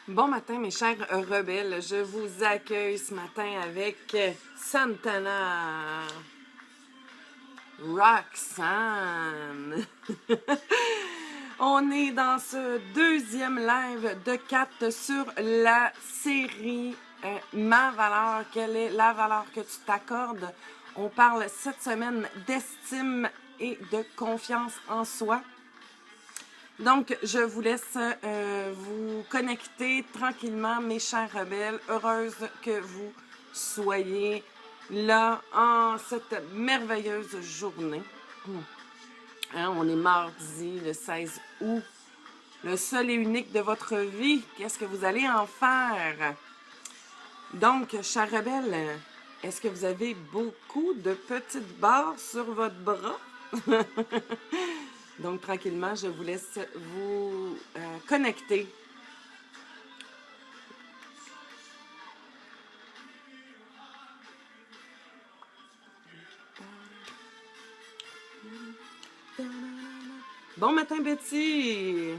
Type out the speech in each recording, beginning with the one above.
Bon matin, mes chers rebelles. Je vous accueille ce matin avec Santana Roxanne. On est dans ce deuxième live de 4 sur la série Ma valeur. Quelle est la valeur que tu t'accordes? On parle cette semaine d'estime et de confiance en soi. Donc, je vous laisse vous connecter tranquillement, mes chers rebelles. Heureuse que vous soyez là en cette merveilleuse journée. Hein, on est mardi, le 16 août. Le seul et unique de votre vie. Qu'est-ce que vous allez en faire? Donc, chers rebelles, est-ce que vous avez beaucoup de petites barres sur votre bras? Donc, tranquillement, je vous laisse vous connecter. Bon matin, Betty.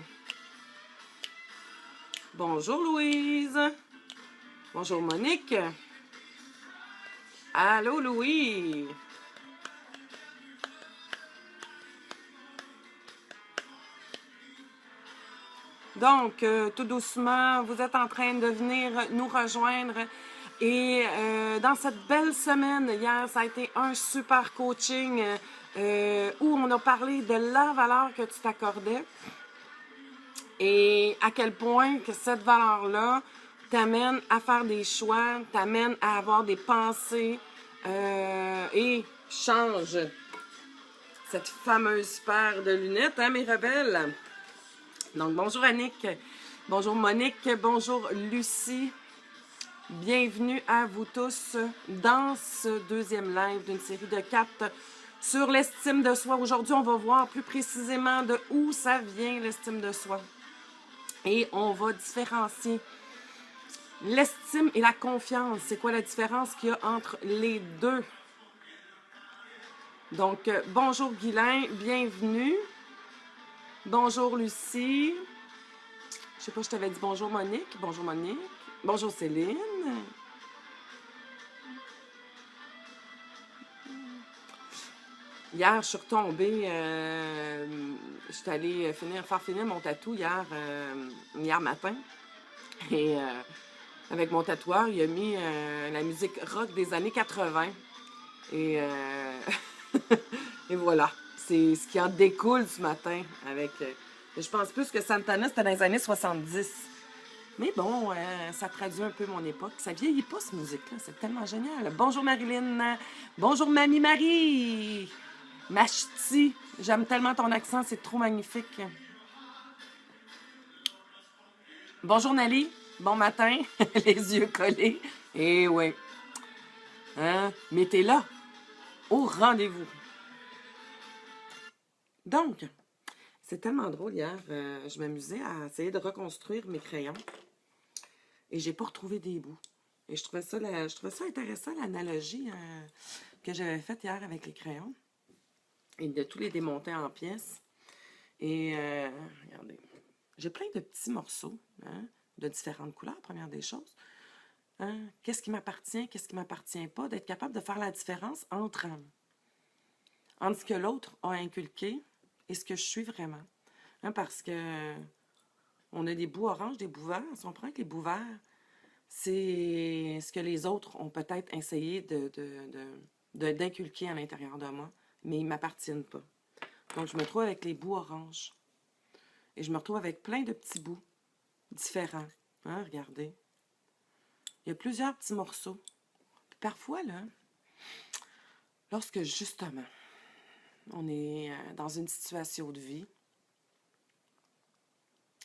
Bonjour, Louise. Bonjour, Monique. Allô, Louis. Donc, tout doucement, vous êtes en train de venir nous rejoindre. Et dans cette belle semaine, hier, ça a été un super coaching où on a parlé de la valeur que tu t'accordais et à quel point que cette valeur-là t'amène à faire des choix, t'amène à avoir des pensées et change cette fameuse paire de lunettes, hein, mes rebelles? Donc, bonjour Annick, bonjour Monique, bonjour Lucie. Bienvenue à vous tous dans ce deuxième live d'une série de 4 sur l'estime de soi. Aujourd'hui, on va voir plus précisément de où ça vient, l'estime de soi. Et on va différencier l'estime et la confiance. C'est quoi la différence qu'il y a entre les deux? Donc, bonjour Guylain, bienvenue. Bonjour Lucie. Je sais pas, je t'avais dit bonjour Monique. Bonjour Monique. Bonjour Céline. Hier, je suis retombée. Je suis allée faire finir mon tatou hier matin. Et avec mon tatoueur, il a mis la musique rock des années 80. Et, et voilà. C'est ce qui en découle ce matin avec. Je pense plus que Santana, c'était dans les années 70. Mais bon, ça traduit un peu mon époque. Ça vieillit pas, cette musique-là. C'est tellement génial. Bonjour Marilyn. Bonjour Mamie Marie. Ma ch'ti. J'aime tellement ton accent, c'est trop magnifique. Bonjour Nali. Bon matin. Les yeux collés. Eh oui. Hein? Mais t'es là. Au rendez-vous. Donc, c'est tellement drôle hier. Je m'amusais à essayer de reconstruire mes crayons. Et j'ai pas retrouvé des bouts. Et je trouvais ça intéressant, l'analogie que j'avais faite hier avec les crayons. Et de tous les démonter en pièces. Et regardez, j'ai plein de petits morceaux hein, de différentes couleurs, première des choses. Hein, qu'est-ce qui m'appartient pas, d'être capable de faire la différence entre ce que l'autre a inculqué et ce que je suis vraiment. Hein, parce que on a des bouts oranges, des bouts verts. Si on prend que les bouts verts, c'est ce que les autres ont peut-être essayé d'inculquer à l'intérieur de moi, mais ils ne m'appartiennent pas. Donc, je me trouve avec les bouts oranges. Et je me retrouve avec plein de petits bouts différents. Hein, regardez. Il y a plusieurs petits morceaux. Puis parfois, là, lorsque justement, on est dans une situation de vie.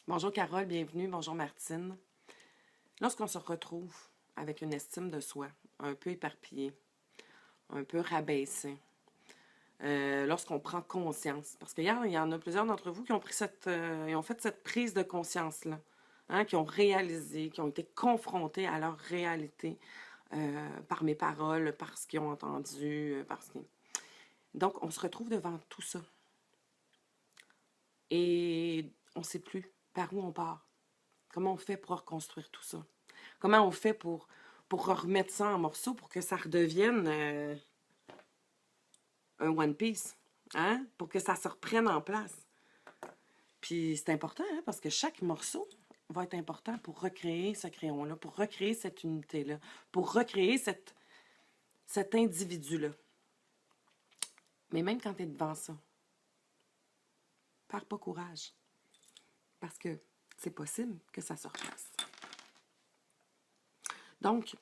Bonjour Carole, bienvenue. Bonjour Martine. Lorsqu'on se retrouve avec une estime de soi un peu éparpillée, un peu rabaissée, lorsqu'on prend conscience, parce qu'hier, il y en a plusieurs d'entre vous qui ont ils ont fait cette prise de conscience-là, hein, qui ont réalisé, qui ont été confrontés à leur réalité par mes paroles, par ce qu'ils ont entendu, Donc, on se retrouve devant tout ça. Et on ne sait plus par où on part. Comment on fait pour reconstruire tout ça? Comment on fait pour remettre ça en morceaux pour que ça redevienne un One Piece? Hein? Pour que ça se reprenne en place. Puis c'est important, hein, parce que chaque morceau va être important pour recréer ce crayon-là, pour recréer cette unité-là, pour recréer cet individu-là. Mais même quand tu es devant ça, perds pas courage. Parce que c'est possible que ça se repasse. Donc,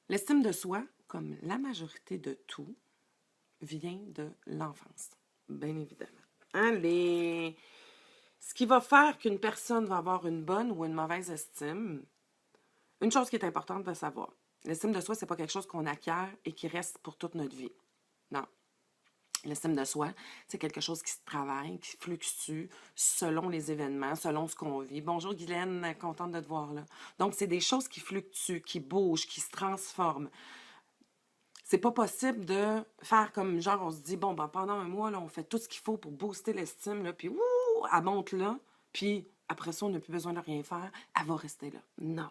l'estime de soi, comme la majorité de tout, vient de l'enfance, bien évidemment. Hein, ce qui va faire qu'une personne va avoir une bonne ou une mauvaise estime, une chose qui est importante de savoir, l'estime de soi, c'est pas quelque chose qu'on acquiert et qui reste pour toute notre vie. Non. L'estime de soi, c'est quelque chose qui se travaille, qui fluctue selon les événements, selon ce qu'on vit. Bonjour Guylaine, contente de te voir là. Donc, c'est des choses qui fluctuent, qui bougent, qui se transforment. C'est pas possible de faire comme genre, on se dit, bon, ben, pendant un mois, là, on fait tout ce qu'il faut pour booster l'estime, là, puis ouh, elle monte là, puis après ça, on n'a plus besoin de rien faire, elle va rester là. Non.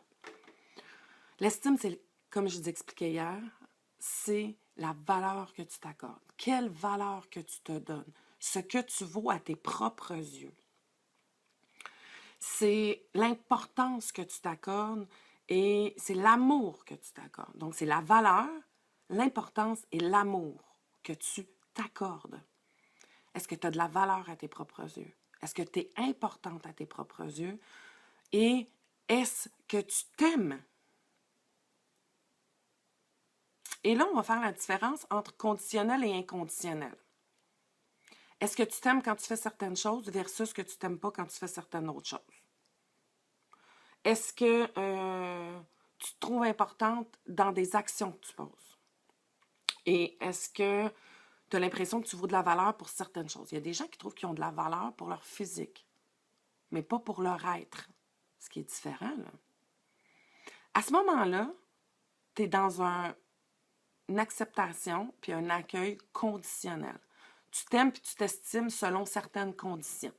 L'estime, c'est, comme je vous expliquais hier, c'est la valeur que tu t'accordes. Quelle valeur que tu te donnes. Ce que tu vaux à tes propres yeux. C'est l'importance que tu t'accordes et c'est l'amour que tu t'accordes. Donc, c'est la valeur, l'importance et l'amour que tu t'accordes. Est-ce que tu as de la valeur à tes propres yeux? Est-ce que tu es importante à tes propres yeux? Et est-ce que tu t'aimes? Et là, on va faire la différence entre conditionnel et inconditionnel. Est-ce que tu t'aimes quand tu fais certaines choses versus que tu t'aimes pas quand tu fais certaines autres choses? Est-ce que tu te trouves importante dans des actions que tu poses? Et est-ce que tu as l'impression que tu vaux de la valeur pour certaines choses? Il y a des gens qui trouvent qu'ils ont de la valeur pour leur physique, mais pas pour leur être, ce qui est différent, là. À ce moment-là, tu es dans une acceptation puis un accueil conditionnel. Tu t'aimes puis tu t'estimes selon certaines conditions.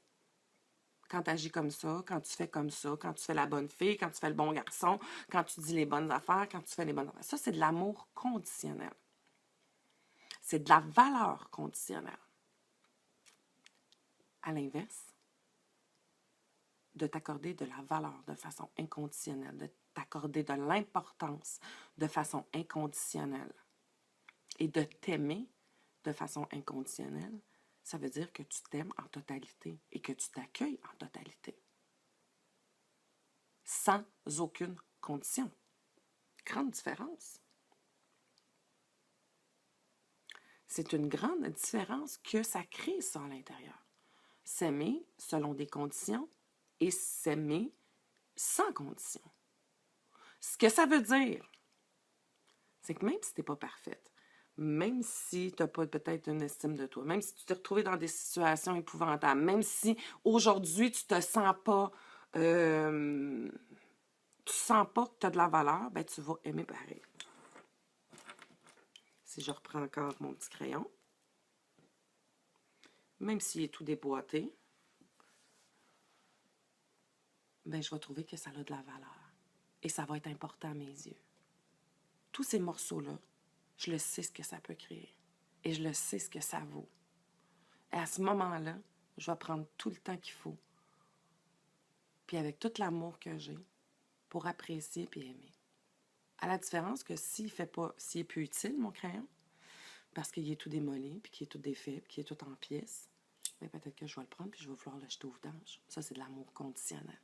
Quand tu agis comme ça, quand tu fais comme ça, quand tu fais la bonne fille, quand tu fais le bon garçon, quand tu dis les bonnes affaires, quand tu fais les bonnes affaires. Ça, c'est de l'amour conditionnel. C'est de la valeur conditionnelle. À l'inverse, de t'accorder de la valeur de façon inconditionnelle, de t'accorder de l'importance de façon inconditionnelle et de t'aimer de façon inconditionnelle, ça veut dire que tu t'aimes en totalité et que tu t'accueilles en totalité. Sans aucune condition. Grande différence. C'est une grande différence que ça crée ça à l'intérieur. S'aimer selon des conditions et s'aimer sans condition. Ce que ça veut dire, c'est que même si tu n'es pas parfaite, même si tu n'as pas peut-être une estime de toi, même si tu t'es retrouvé dans des situations épouvantables, même si aujourd'hui tu te sens pas tu sens pas que tu as de la valeur, ben tu vas aimer pareil. Si je reprends encore mon petit crayon, même s'il est tout déboîté, ben je vais trouver que ça a de la valeur. Et ça va être important à mes yeux. Tous ces morceaux-là, je le sais ce que ça peut créer. Et je le sais ce que ça vaut. Et à ce moment-là, je vais prendre tout le temps qu'il faut. Puis avec tout l'amour que j'ai, pour apprécier puis aimer. À la différence que s'il est plus utile, mon crayon, parce qu'il est tout démoli, puis qu'il est tout défait, puis qu'il est tout en pièces, bien peut-être que je vais le prendre puis je vais vouloir le jeter au vidange. Ça, c'est de l'amour conditionnel.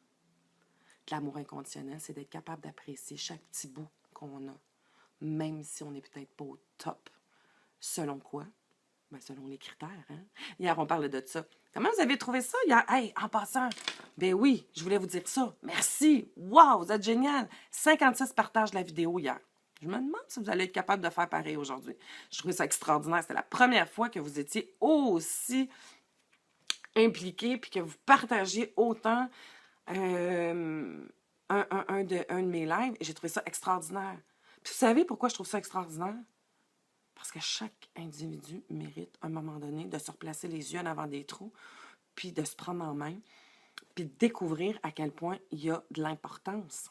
De l'amour inconditionnel, c'est d'être capable d'apprécier chaque petit bout qu'on a, même si on n'est peut-être pas au top. Selon quoi? Ben, selon les critères. Hein? Hier, on parlait de ça. Comment vous avez trouvé ça hier? Hey, en passant, ben oui, je voulais vous dire ça. Merci. Wow, vous êtes génial. 56 partages de la vidéo hier. Je me demande si vous allez être capable de faire pareil aujourd'hui. Je trouvais ça extraordinaire. C'était la première fois que vous étiez aussi impliqués puis que vous partagiez autant un de mes lives. Et j'ai trouvé ça extraordinaire. Puis vous savez pourquoi je trouve ça extraordinaire? Parce que chaque individu mérite, à un moment donné, de se replacer les yeux en avant des trous, puis de se prendre en main, puis découvrir à quel point il y a de l'importance.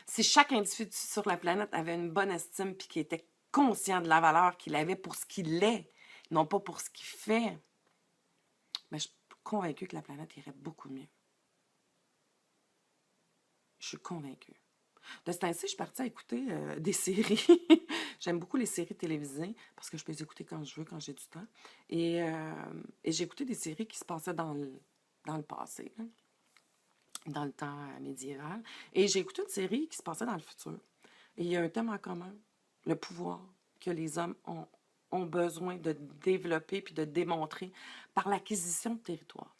Si chaque individu sur la planète avait une bonne estime puis qu'il était conscient de la valeur qu'il avait pour ce qu'il est, non pas pour ce qu'il fait, mais je suis convaincue que la planète irait beaucoup mieux. Je suis convaincue. De ce temps-ci, je suis partie à écouter des séries. J'aime beaucoup les séries télévisées parce que je peux les écouter quand je veux, quand j'ai du temps. Et j'ai écouté des séries qui se passaient dans le passé, là, dans le temps médiéval. Et j'ai écouté une série qui se passait dans le futur. Et il y a un thème en commun, le pouvoir que les hommes ont besoin de développer puis de démontrer par l'acquisition de territoire.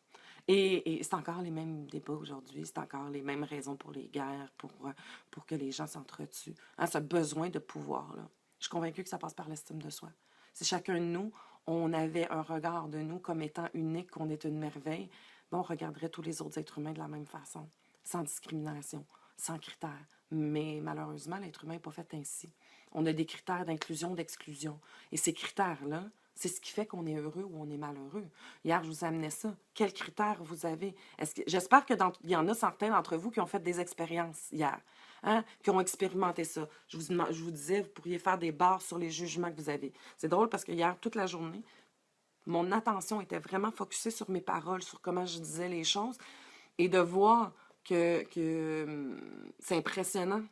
Et c'est encore les mêmes débats aujourd'hui, c'est encore les mêmes raisons pour les guerres, pour que les gens s'entretuent. Hein, ce besoin de pouvoir-là. Je suis convaincue que ça passe par l'estime de soi. Si chacun de nous, on avait un regard de nous comme étant unique, qu'on est une merveille, ben on regarderait tous les autres êtres humains de la même façon, sans discrimination, sans critères. Mais malheureusement, l'être humain n'est pas fait ainsi. On a des critères d'inclusion, d'exclusion. Et ces critères-là, c'est ce qui fait qu'on est heureux ou on est malheureux. Hier, je vous amenais ça. Quels critères vous avez? J'espère qu'il y en a certains d'entre vous qui ont fait des expériences hier, hein, qui ont expérimenté ça. Je vous disais, vous pourriez faire des barres sur les jugements que vous avez. C'est drôle parce que hier, toute la journée, mon attention était vraiment focusée sur mes paroles, sur comment je disais les choses, et de voir que c'est impressionnant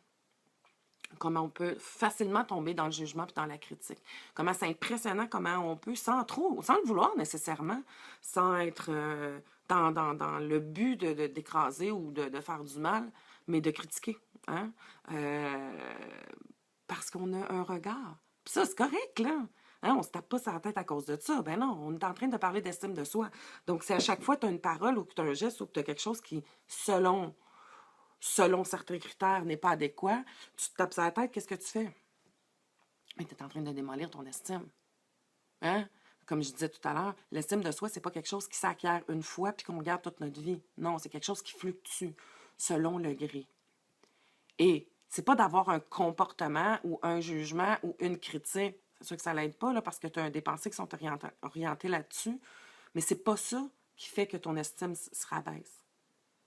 comment on peut facilement tomber dans le jugement et dans la critique. Comment c'est impressionnant comment on peut, sans le vouloir nécessairement, sans être dans le but d'écraser ou de faire du mal, mais de critiquer. Hein? Parce qu'on a un regard. Puis ça, c'est correct, là. Hein, on ne se tape pas sur la tête à cause de ça. Ben non, on est en train de parler d'estime de soi. Donc, c'est à chaque fois que tu as une parole ou que tu as un geste ou que tu as quelque chose qui, selon certains critères, n'est pas adéquat, tu te tapes sur la tête, qu'est-ce que tu fais? Tu es en train de démolir ton estime. Hein? Comme je disais tout à l'heure, l'estime de soi, c'est pas quelque chose qui s'acquiert une fois puis qu'on garde toute notre vie. Non, c'est quelque chose qui fluctue selon le gré. Et c'est pas d'avoir un comportement ou un jugement ou une critique. C'est sûr que ça l'aide pas là, parce que tu as des pensées qui sont orientées là-dessus, mais c'est pas ça qui fait que ton estime se rabaisse.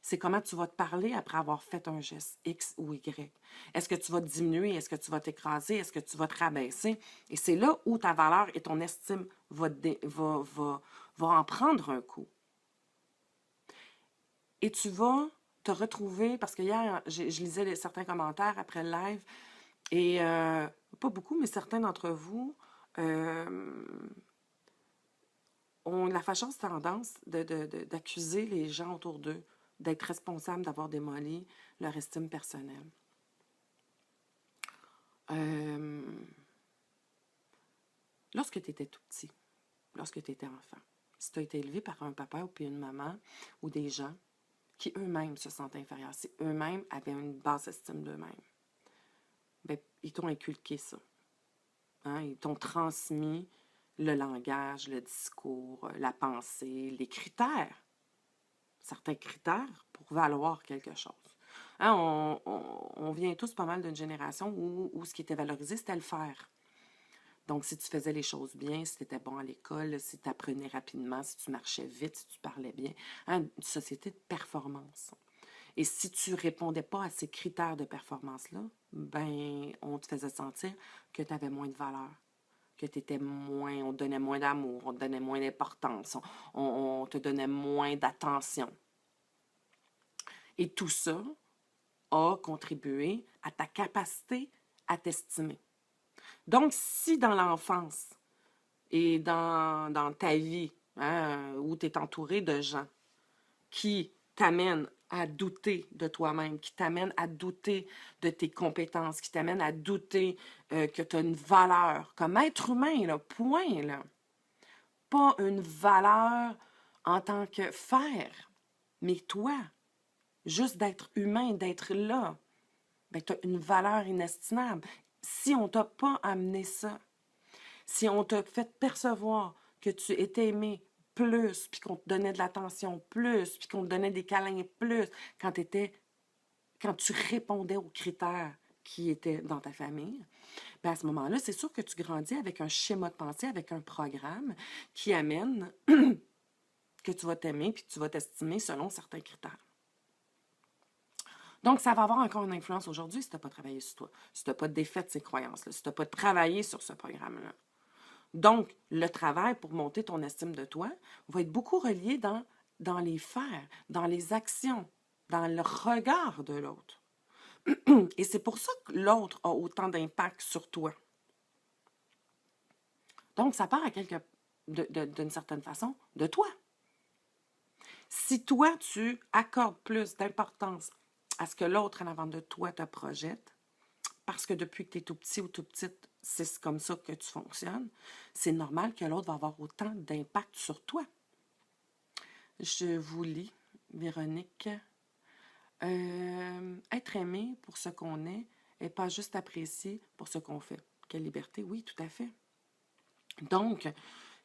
C'est comment tu vas te parler après avoir fait un geste X ou Y. Est-ce que tu vas te diminuer? Est-ce que tu vas t'écraser? Est-ce que tu vas te rabaisser? Et c'est là où ta valeur et ton estime va en prendre un coup. Et tu vas te retrouver, parce que hier, je lisais certains commentaires après le live, et pas beaucoup, mais certains d'entre vous ont la fâcheuse tendance d'accuser les gens autour d'eux d'être responsables d'avoir démoli leur estime personnelle. Lorsque tu étais tout petit, lorsque tu étais enfant, si tu as été élevé par un papa ou puis une maman ou des gens qui eux-mêmes se sentent inférieurs, si eux-mêmes avaient une basse estime d'eux-mêmes, ben, ils t'ont inculqué ça. Hein? Ils t'ont transmis le langage, le discours, la pensée, les critères. Certains critères pour valoir quelque chose. Hein, on vient tous pas mal d'une génération où ce qui était valorisé, c'était le faire. Donc, si tu faisais les choses bien, si tu étais bon à l'école, si tu apprenais rapidement, si tu marchais vite, si tu parlais bien, hein, une société de performance. Et si tu répondais pas à ces critères de performance-là, ben, on te faisait sentir que tu avais moins de valeur, que tu étais moins, on te donnait moins d'amour, on te donnait moins d'importance, on te donnait moins d'attention. Et tout ça a contribué à ta capacité à t'estimer. Donc, si dans l'enfance et dans ta vie, hein, où tu es entouré de gens qui t'amènent à douter de toi-même, qui t'amènent à douter de tes compétences, qui t'amènent à douter que tu as une valeur comme être humain, là, point, là. Pas une valeur en tant que faire, mais toi, juste d'être humain, d'être là, ben, tu as une valeur inestimable. Si on ne t'a pas amené ça, si on t'a fait percevoir que tu étais aimé plus, puis qu'on te donnait de l'attention plus, puis qu'on te donnait des câlins plus, quand tu répondais aux critères qui étaient dans ta famille, ben à ce moment-là, c'est sûr que tu grandis avec un schéma de pensée, avec un programme qui amène que tu vas t'aimer puis que tu vas t'estimer selon certains critères. Donc, ça va avoir encore une influence aujourd'hui si tu n'as pas travaillé sur toi, si tu n'as pas défait ces croyances-là, si tu n'as pas travaillé sur ce programme-là. Donc, le travail pour monter ton estime de toi va être beaucoup relié dans les faits, dans les actions, dans le regard de l'autre. Et c'est pour ça que l'autre a autant d'impact sur toi. Donc, ça part d'une certaine façon de toi. Si toi, tu accordes plus d'importance à ce que l'autre en avant de toi te projette, parce que depuis que tu es tout petit ou tout petite, c'est comme ça que tu fonctionnes, c'est normal que l'autre va avoir autant d'impact sur toi. Je vous lis, Véronique. Être aimé pour ce qu'on est et pas juste apprécié pour ce qu'on fait. Quelle liberté, oui, tout à fait. Donc,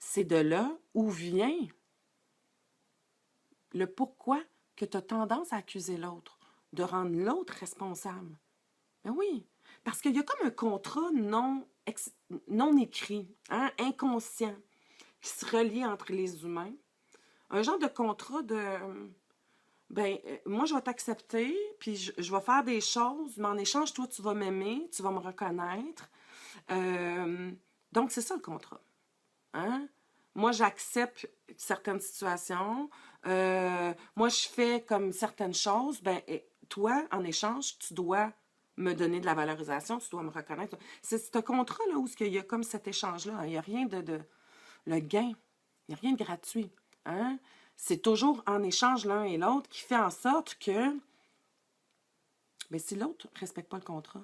c'est de là où vient le pourquoi que tu as tendance à accuser l'autre, de rendre l'autre responsable. Ben oui, parce qu'il y a comme un contrat non écrit, hein, inconscient, qui se relie entre les humains. Un genre de contrat de, moi, je vais t'accepter, puis je vais faire des choses, mais en échange, toi, tu vas m'aimer, tu vas me reconnaître. Donc, c'est ça le contrat. Hein? Moi, j'accepte certaines situations. Moi, je fais comme certaines choses. Toi, en échange, tu dois me donner de la valorisation, tu dois me reconnaître. C'est ce contrat-là où il y a comme cet échange-là. Hein? Il n'y a rien le gain. Il n'y a rien de gratuit. Hein? C'est toujours en échange l'un et l'autre qui fait en sorte que si l'autre ne respecte pas le contrat,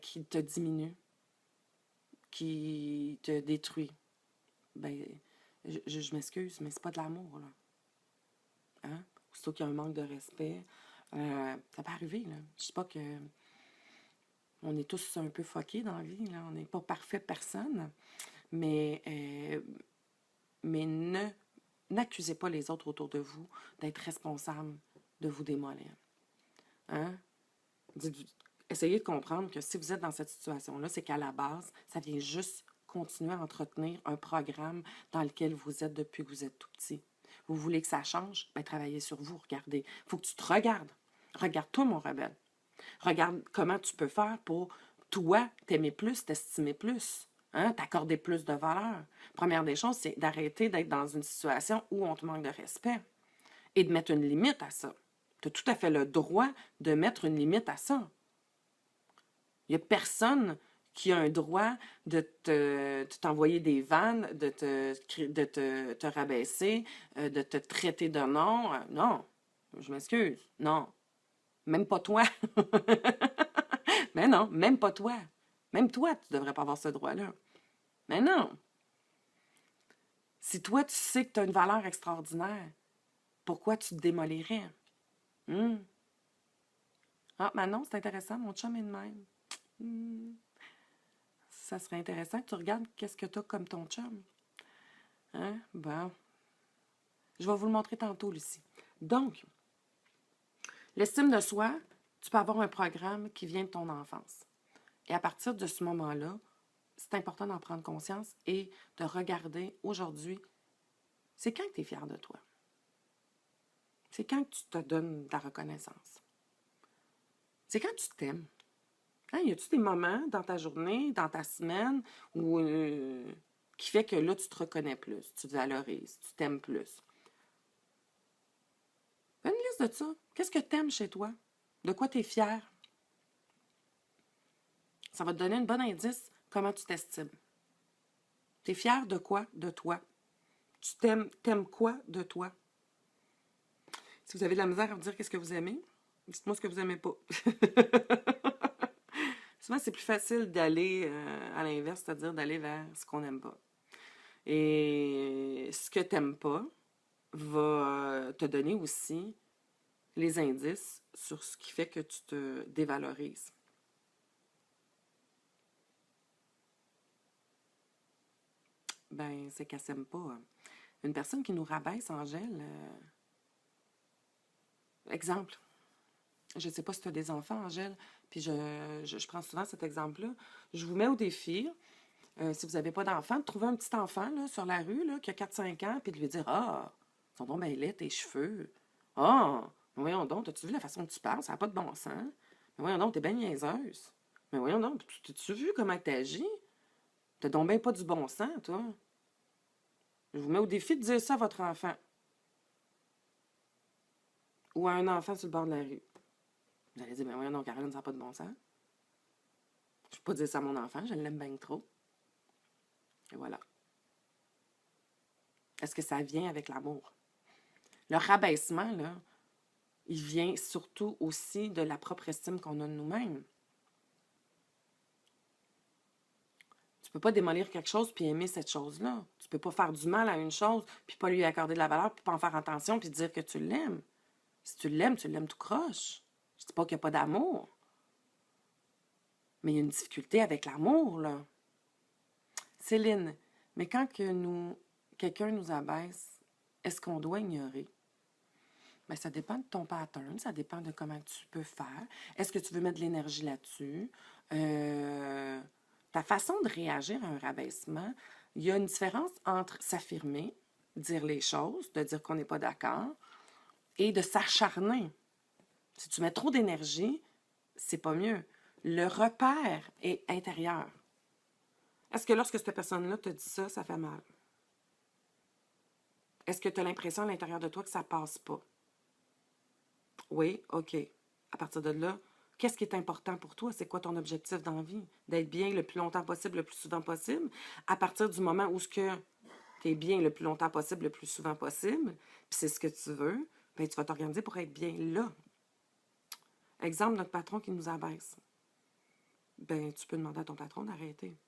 qu'il te diminue, qui te détruit, je m'excuse, mais c'est pas de l'amour, là. Hein? Surtout qu'il y a un manque de respect. Ça peut arriver, là. Je sais pas que on est tous un peu fuckés dans la vie, là. On n'est pas parfait personne. Mais n'accusez pas les autres autour de vous d'être responsables de vous démolir. Hein? Essayez de comprendre que si vous êtes dans cette situation-là, c'est qu'à la base, ça vient juste continuer à entretenir un programme dans lequel vous êtes depuis que vous êtes tout petit. Vous voulez que ça change? Travaillez sur vous, regardez. Il faut que tu te regardes. Regarde-toi, mon rebelle. Regarde comment tu peux faire pour, toi, t'aimer plus, t'estimer plus. Hein? T'accorder plus de valeur. Première des choses, c'est d'arrêter d'être dans une situation où on te manque de respect et de mettre une limite à ça. Tu as tout à fait le droit de mettre une limite à ça. Il n'y a personne qui a un droit de t'envoyer des vannes, de te rabaisser, de te traiter de nom. Non, je m'excuse. Non, même pas toi. Mais non, même pas toi. Même toi, tu ne devrais pas avoir ce droit-là. Mais non. Si toi, tu sais que tu as une valeur extraordinaire, pourquoi tu te démolirais? Ah, Manon, c'est intéressant, mon chum est de même. Ça serait intéressant que tu regardes qu'est-ce que tu as comme ton chum. Hein? Bon. Je vais vous le montrer tantôt, Lucie. Donc, l'estime de soi, tu peux avoir un programme qui vient de ton enfance. Et à partir de ce moment-là, c'est important d'en prendre conscience et de regarder aujourd'hui, c'est quand tu es fier de toi. C'est quand tu te donnes de la reconnaissance. C'est quand tu t'aimes. Hein, y a-tu des moments dans ta journée, dans ta semaine, où, qui fait que là, tu te reconnais plus, tu te valorises, tu t'aimes plus? Fais une liste de ça. Qu'est-ce que tu aimes chez toi? De quoi tu es fier? Ça va te donner un bon indice comment tu t'estimes. Tu es fier de quoi? De toi. Tu t'aimes quoi de toi? Si vous avez de la misère à me dire qu'est-ce que vous aimez, dites-moi ce que vous n'aimez pas. Souvent, c'est plus facile d'aller à l'inverse, c'est-à-dire d'aller vers ce qu'on n'aime pas. Et ce que tu n'aimes pas va te donner aussi les indices sur ce qui fait que tu te dévalorises. C'est qu'elle s'aime pas. Une personne qui nous rabaisse, Angèle, exemple, je ne sais pas si tu as des enfants, Angèle, puis je prends souvent cet exemple-là. Je vous mets au défi si vous n'avez pas d'enfant, de trouver un petit enfant là, sur la rue là, qui a 4-5 ans, puis de lui dire ah, ils sont donc bien laids, tes cheveux. Ah, mais voyons donc, as-tu vu la façon dont tu parles? Ça n'a pas de bon sens. Mais voyons donc, t'es bien niaiseuse. Mais voyons donc, t'as-tu vu comment t'agis? T'as donc bien pas du bon sens, toi. Je vous mets au défi de dire ça à votre enfant. Ou à un enfant sur le bord de la rue. Vous allez dire, mais voyons donc, Caroline, ça n'a pas de bon sens. Je ne peux pas dire ça à mon enfant, je l'aime bien trop. Et voilà. Est-ce que ça vient avec l'amour? Le rabaissement, là, il vient surtout aussi de la propre estime qu'on a de nous-mêmes. Tu ne peux pas démolir quelque chose puis aimer cette chose-là. Tu ne peux pas faire du mal à une chose puis pas lui accorder de la valeur puis pas en faire attention puis dire que tu l'aimes. Si tu l'aimes tout croche. Je ne dis pas qu'il n'y a pas d'amour. Mais il y a une difficulté avec l'amour, là. Céline, mais quand quelqu'un nous abaisse, est-ce qu'on doit ignorer? Bien, ça dépend de ton pattern, ça dépend de comment tu peux faire. Est-ce que tu veux mettre de l'énergie là-dessus? Ta façon de réagir à un rabaissement, il y a une différence entre s'affirmer, dire les choses, de dire qu'on n'est pas d'accord, et de s'acharner. Si tu mets trop d'énergie, c'est pas mieux. Le repère est intérieur. Est-ce que lorsque cette personne-là te dit ça, ça fait mal? Est-ce que tu as l'impression à l'intérieur de toi que ça passe pas? Oui, OK. À partir de là, qu'est-ce qui est important pour toi? C'est quoi ton objectif dans la vie? D'être bien le plus longtemps possible, le plus souvent possible. À partir du moment où tu es bien le plus longtemps possible, le plus souvent possible, puis c'est ce que tu veux, bien, tu vas t'organiser pour être bien là. Exemple, notre patron qui nous abaisse. Ben, tu peux demander à ton patron d'arrêter.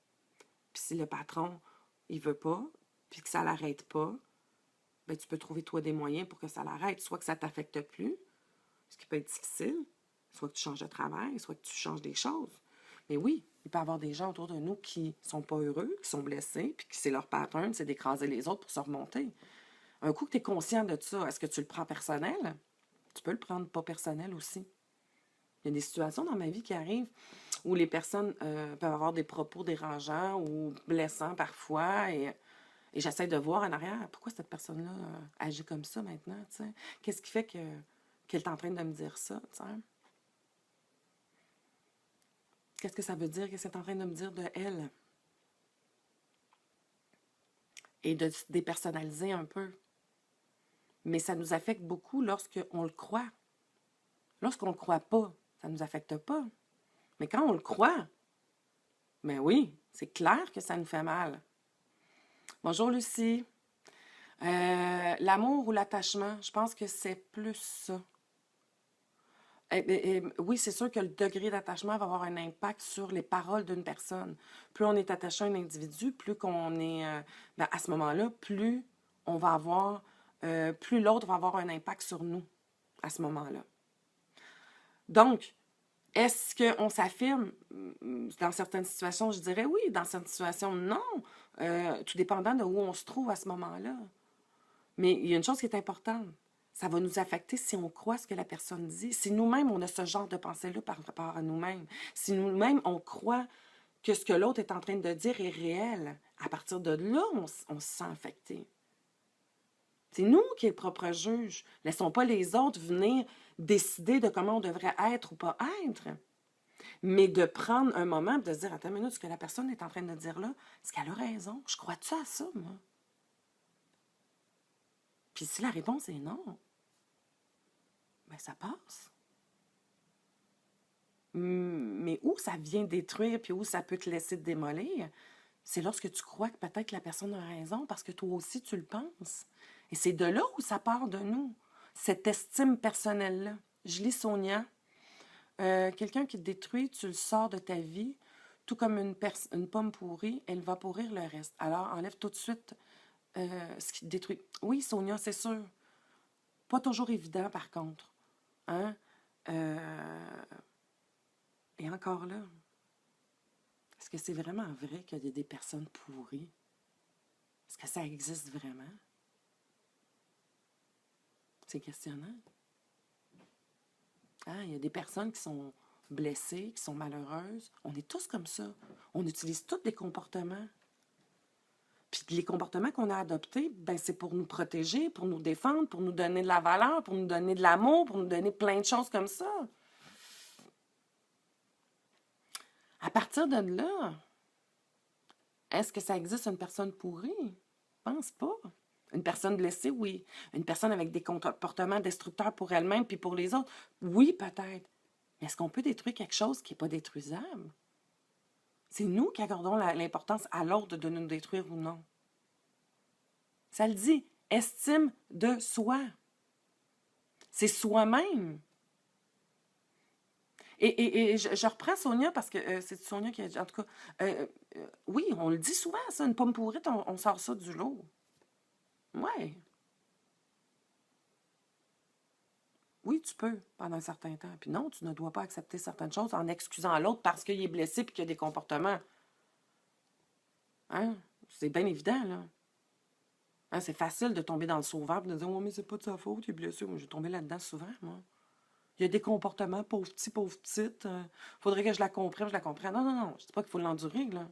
Puis si le patron, il veut pas, puis que ça l'arrête pas, ben, tu peux trouver toi des moyens pour que ça l'arrête. Soit que ça ne t'affecte plus, ce qui peut être difficile, soit que tu changes de travail, soit que tu changes des choses. Mais oui, il peut y avoir des gens autour de nous qui sont pas heureux, qui sont blessés, puis que c'est leur pattern, c'est d'écraser les autres pour se remonter. Un coup que tu es conscient de ça, est-ce que tu le prends personnel? Tu peux le prendre pas personnel aussi. Il y a des situations dans ma vie qui arrivent où les personnes peuvent avoir des propos dérangeants ou blessants parfois et j'essaie de voir en arrière pourquoi cette personne-là agit comme ça maintenant, tu sais. Qu'est-ce qui fait qu'elle est en train de me dire ça, tu sais. Qu'est-ce que ça veut dire? Qu'est-ce qu'elle est en train de me dire de elle? Et de se dépersonnaliser un peu. Mais ça nous affecte beaucoup lorsqu'on le croit. Lorsqu'on ne le croit pas, ça ne nous affecte pas. Mais quand on le croit, ben oui, c'est clair que ça nous fait mal. Bonjour Lucie. L'amour ou l'attachement, je pense que c'est plus ça. Oui, c'est sûr que le degré d'attachement va avoir un impact sur les paroles d'une personne. Plus on est attaché à un individu, plus qu'on est, ben, à ce moment-là, plus on va avoir, plus l'autre va avoir un impact sur nous à ce moment-là. Donc, est-ce qu'on s'affirme? Dans certaines situations, je dirais oui. Dans certaines situations, non. Tout dépendant de où on se trouve à ce moment-là. Mais il y a une chose qui est importante. Ça va nous affecter si on croit ce que la personne dit. Si nous-mêmes, on a ce genre de pensée-là par rapport à nous-mêmes. Si nous-mêmes, on croit que ce que l'autre est en train de dire est réel, à partir de là, on se sent affecté. C'est nous qui est le propre juge. Laissons pas les autres venir décider de comment on devrait être ou pas être. Mais de prendre un moment et de se dire, attends une minute, ce que la personne est en train de dire là, est-ce qu'elle a raison? Je crois-tu à ça, moi? Puis si la réponse est non, ben ça passe. Mais où ça vient détruire puis où ça peut te laisser te démolir, c'est lorsque tu crois que peut-être la personne a raison parce que toi aussi tu le penses. Et c'est de là où ça part de nous, cette estime personnelle-là. Je lis Sonia. Quelqu'un qui te détruit, tu le sors de ta vie, tout comme une pomme pourrie, elle va pourrir le reste. Alors enlève tout de suite ce qui te détruit. Oui, Sonia, c'est sûr. Pas toujours évident, par contre. Hein? Et encore là, est-ce que c'est vraiment vrai qu'il y a des personnes pourries? Est-ce que ça existe vraiment? C'est questionnant. Ah, il y a des personnes qui sont blessées, qui sont malheureuses. On est tous comme ça. On utilise tous des comportements. Puis les comportements qu'on a adoptés, ben c'est pour nous protéger, pour nous défendre, pour nous donner de la valeur, pour nous donner de l'amour, pour nous donner plein de choses comme ça. À partir de là, est-ce que ça existe une personne pourrie? Je pense pas. Une personne blessée, oui. Une personne avec des comportements destructeurs pour elle-même puis pour les autres, oui, peut-être. Mais est-ce qu'on peut détruire quelque chose qui n'est pas détruisable? C'est nous qui accordons l'importance à l'autre de nous détruire ou non. Ça le dit, estime de soi. C'est soi-même. Et je reprends Sonia parce que c'est Sonia qui a dit, en tout cas, oui, on le dit souvent, ça, une pomme pourrite, on sort ça du lot. Ouais. Oui, tu peux, pendant un certain temps. Puis non, tu ne dois pas accepter certaines choses en excusant l'autre parce qu'il est blessé et qu'il a des comportements. Hein? C'est bien évident, là. Hein, c'est facile de tomber dans le sauveur et de dire « Oh, mais c'est pas de sa faute, il est blessé. » Moi, j'ai tombé là-dedans souvent, moi. Il y a des comportements, pauvre petit, pauvre petite. Faudrait que je la comprenne, je la comprenne. Non, non, non, je dis pas qu'il faut l'endurer, là.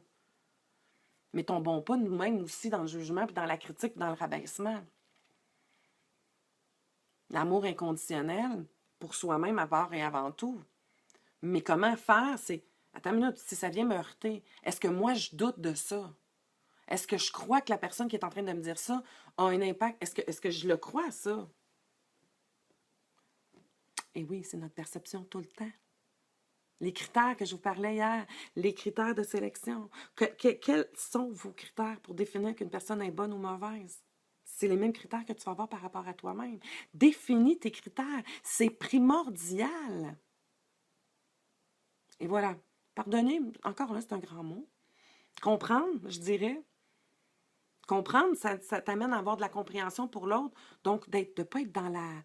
Mais tombons pas nous-mêmes aussi dans le jugement, puis dans la critique, puis dans le rabaissement. L'amour inconditionnel, pour soi-même, d'abord et avant tout. Mais comment faire, c'est... Attends une minute, si ça vient me heurter, est-ce que moi, je doute de ça? Est-ce que je crois que la personne qui est en train de me dire ça a un impact? Est-ce que je le crois, ça? Et oui, c'est notre perception tout le temps. Les critères que je vous parlais hier, les critères de sélection. Quels sont vos critères pour définir qu'une personne est bonne ou mauvaise? C'est les mêmes critères que tu vas avoir par rapport à toi-même. Définis tes critères. C'est primordial. Et voilà. Pardonner, encore là, c'est un grand mot. Comprendre, je dirais. Comprendre, ça t'amène à avoir de la compréhension pour l'autre. Donc, de ne pas être dans la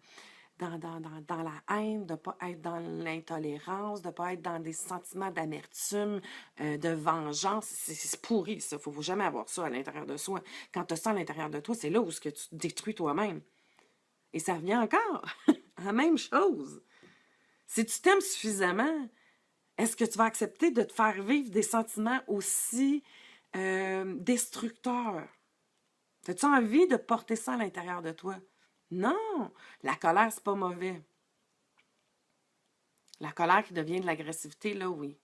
haine, de ne pas être dans l'intolérance, de ne pas être dans des sentiments d'amertume, de vengeance. C'est pourri, ça. Il ne faut jamais avoir ça à l'intérieur de soi. Quand tu as ça à l'intérieur de toi, c'est là où ce que tu te détruis toi-même. Et ça revient encore à la même chose. Si tu t'aimes suffisamment, est-ce que tu vas accepter de te faire vivre des sentiments aussi destructeurs? As-tu envie de porter ça à l'intérieur de toi? Non! La colère, c'est pas mauvais. La colère qui devient de l'agressivité, là, oui.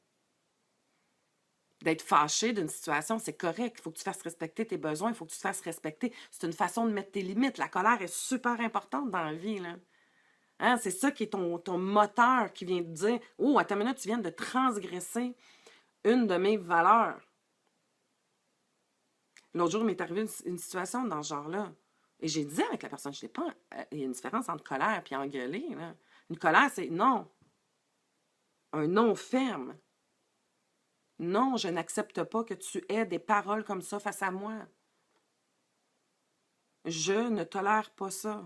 D'être fâché d'une situation, c'est correct. Il faut que tu fasses respecter tes besoins, il faut que tu te fasses respecter. C'est une façon de mettre tes limites. La colère est super importante dans la vie, là. Hein? C'est ça qui est ton moteur qui vient te dire « Oh, à ta minute, tu viens de transgresser une de mes valeurs. » L'autre jour, il m'est arrivé une situation dans ce genre-là. Et j'ai dit avec la personne, je ne sais pas, il y a une différence entre colère et engueuler. Là. Une colère, c'est non. Un non ferme. Non, je n'accepte pas que tu aies des paroles comme ça face à moi. Je ne tolère pas ça.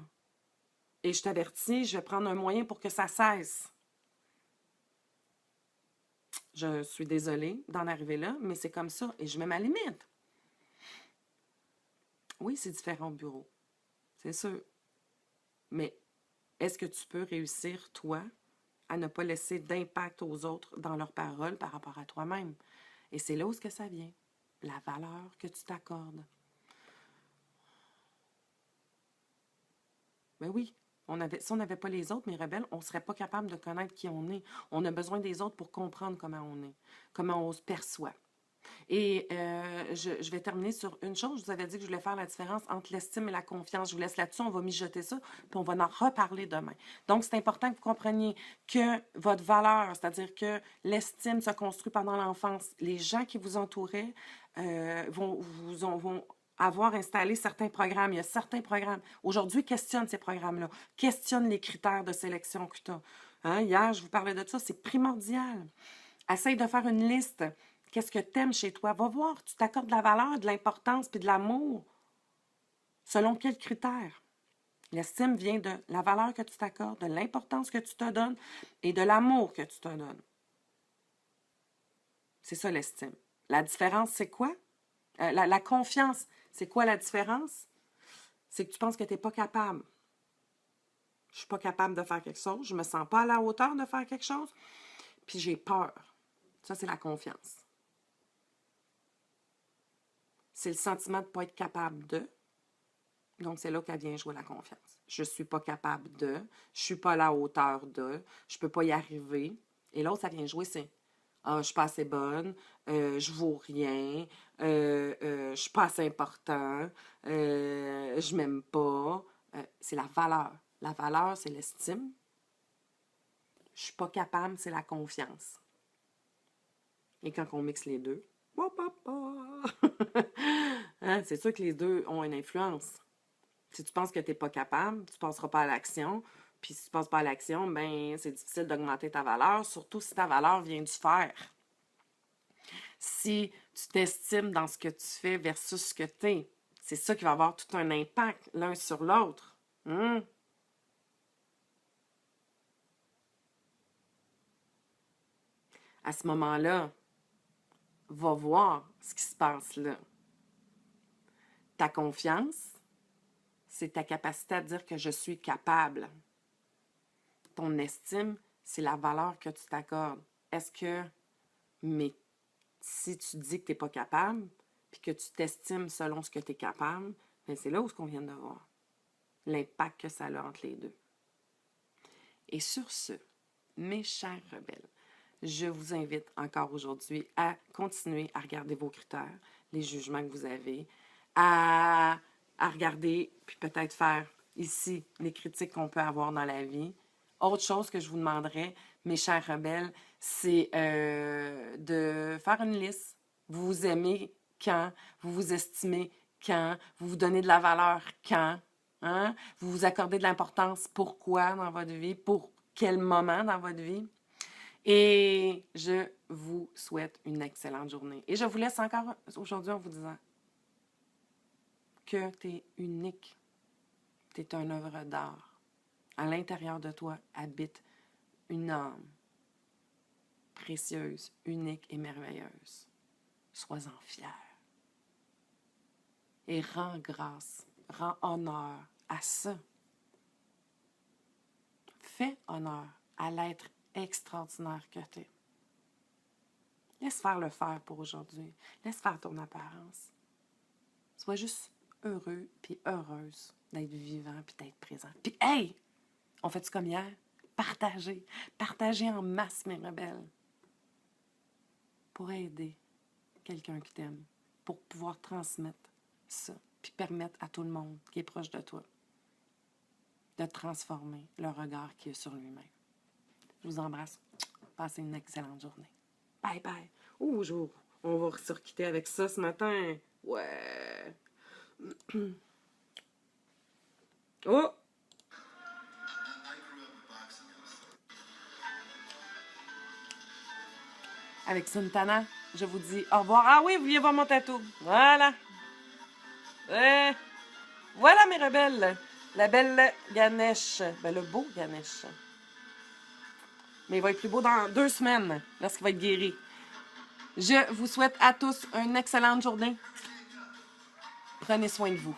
Et je t'avertis, je vais prendre un moyen pour que ça cesse. Je suis désolée d'en arriver là, mais c'est comme ça. Et je mets ma limite. Oui, c'est différent au bureau. C'est sûr. Mais est-ce que tu peux réussir, toi, à ne pas laisser d'impact aux autres dans leurs paroles par rapport à toi-même? Et c'est là où ce que ça vient. La valeur que tu t'accordes. Ben oui, si on n'avait pas les autres, mes rebelles, on ne serait pas capable de connaître qui on est. On a besoin des autres pour comprendre comment on est, comment on se perçoit. Et je vais terminer sur une chose. Je vous avais dit que je voulais faire la différence entre l'estime et la confiance. Je vous laisse là-dessus. On va mijoter ça, puis on va en reparler demain. Donc, c'est important que vous compreniez que votre valeur, c'est-à-dire que l'estime se construit pendant l'enfance. Les gens qui vous entouraient vont avoir installé certains programmes. Il y a certains programmes. Aujourd'hui, questionne ces programmes-là. Questionne les critères de sélection que tu as. Hein? Hier, je vous parlais de ça. C'est primordial. Essaye de faire une liste. Qu'est-ce que tu aimes chez toi? Va voir, tu t'accordes de la valeur, de l'importance puis de l'amour. Selon quels critères? L'estime vient de la valeur que tu t'accordes, de l'importance que tu te donnes et de l'amour que tu te donnes. C'est ça l'estime. La différence, c'est quoi? La confiance, c'est quoi la différence? C'est que tu penses que tu n'es pas capable. Je ne suis pas capable de faire quelque chose. Je ne me sens pas à la hauteur de faire quelque chose. puis j'ai peur. Ça, c'est la confiance. C'est le sentiment de ne pas être capable de. Donc, c'est là qu'elle vient jouer la confiance. Je ne suis pas capable de, je ne suis pas à la hauteur de, je ne peux pas y arriver. Et l'autre, ça vient jouer, c'est je ne suis pas assez bonne, je ne vaux rien, je ne suis pas assez important, je ne m'aime pas. C'est la valeur. La valeur, c'est l'estime. Je ne suis pas capable, c'est la confiance. Et quand on mixe les deux, hein, c'est sûr que les deux ont une influence. Si tu penses que tu n'es pas capable, tu ne passeras pas à l'action. Puis si tu ne passes pas à l'action, ben c'est difficile d'augmenter ta valeur, surtout si ta valeur vient du faire. Si tu t'estimes dans ce que tu fais versus ce que tu es, c'est ça qui va avoir tout un impact l'un sur l'autre. À ce moment-là, va voir ce qui se passe là. Ta confiance, c'est ta capacité à dire que je suis capable. Ton estime, c'est la valeur que tu t'accordes. Est-ce que, mais si tu dis que tu n'es pas capable, puis que tu t'estimes selon ce que tu es capable, bien c'est là où on vient de voir l'impact que ça a entre les deux. Et sur ce, mes chers rebelles, je vous invite encore aujourd'hui à continuer à regarder vos critères, les jugements que vous avez, à regarder, puis peut-être faire ici les critiques qu'on peut avoir dans la vie. Autre chose que je vous demanderais, mes chers rebelles, c'est de faire une liste. Vous vous aimez quand? Vous vous estimez quand? Vous vous donnez de la valeur quand? Hein? Vous vous accordez de l'importance pourquoi dans votre vie? Pour quel moment dans votre vie? Et je vous souhaite une excellente journée. Et je vous laisse encore aujourd'hui en vous disant que tu es unique. Tu es une œuvre d'art. À l'intérieur de toi habite une âme précieuse, unique et merveilleuse. Sois-en fier. Et rends grâce, rends honneur à ça. Fais honneur à l'être extraordinaire que tu es. Laisse faire le faire pour aujourd'hui. Laisse faire ton apparence. Sois juste heureux puis heureuse d'être vivant puis d'être présent. Puis, hey! On fait-tu comme hier? Partagez. Partagez en masse, mes rebelles. Pour aider quelqu'un qui t'aime. Pour pouvoir transmettre ça. Puis permettre à tout le monde qui est proche de toi de transformer le regard qu'il a sur lui-même. Je vous embrasse. Passez une excellente journée. Bye bye. Oh, on va se quitter avec ça ce matin. Ouais. Oh! Avec Suntana, je vous dis au revoir. Ah oui, vous vouliez voir mon tatou. Voilà. Voilà mes rebelles. La belle Ganesh. Ben, le beau Ganesh. Mais il va être plus beau dans 2 semaines, lorsqu'il va être guéri. Je vous souhaite à tous une excellente journée. Prenez soin de vous.